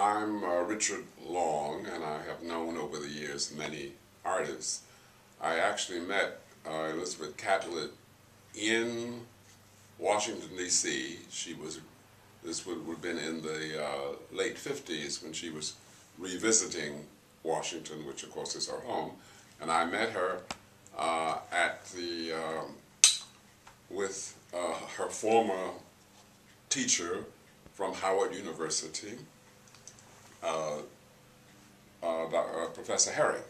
I'm Richard Long, and I have known over the years many artists. I actually met Elizabeth Catlett in Washington, D.C. This would have been in the late 50s when she was revisiting Washington, which of course is her home. And I met her with her former teacher from Howard University, Professor Herring.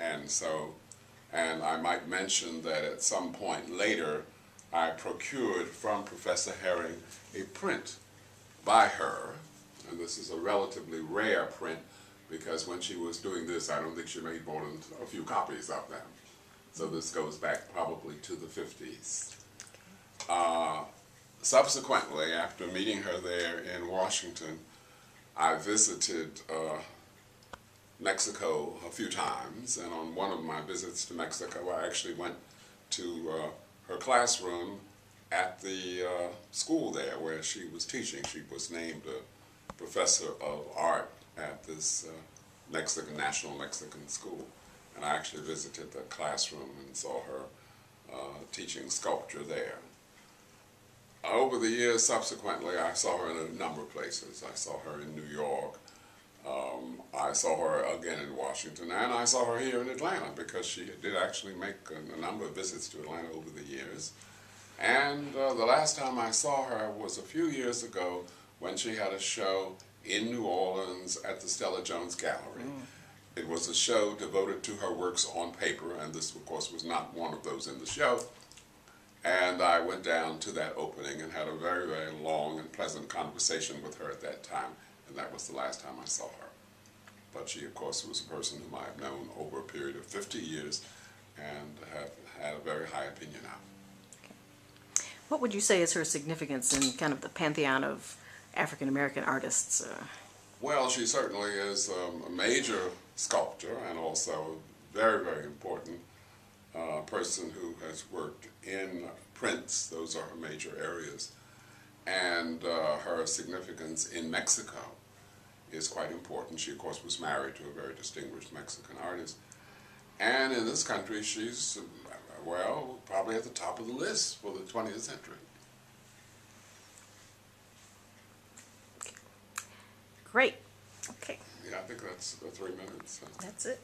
And I might mention that at some point later, I procured from Professor Herring a print by her, and this is a relatively rare print because when she was doing this, I don't think she made more than a few copies of them. So this goes back probably to the 50s. Subsequently, after meeting her there in Washington, I visited Mexico a few times, and on one of my visits to Mexico, I actually went to her classroom at the school there where she was teaching. She was named a professor of art at this National Mexican School, and I actually visited the classroom and saw her teaching sculpture there. Over the years subsequently, I saw her in a number of places. I saw her in New York, I saw her again in Washington, and I saw her here in Atlanta because she did actually make a number of visits to Atlanta over the years. And the last time I saw her was a few years ago when she had a show in New Orleans at the Stella Jones Gallery. It was a show devoted to her works on paper, and this of course was not one of those in the show. And I went down to that opening and had a very, very long and pleasant conversation with her at that time, and that was the last time I saw her. But she, of course, was a person whom I have known over a period of 50 years and have had a very high opinion of. Okay. What would you say is her significance in kind of the pantheon of African-American artists? Well, she certainly is a major sculptor and also a very, very important person who has worked in prints. Those are her major areas. And her significance in Mexico is quite important. She, of course, was married to a very distinguished Mexican artist. And in this country, she's, well, probably at the top of the list for the 20th century. Great. Okay. Yeah, I think that's 3 minutes. That's it.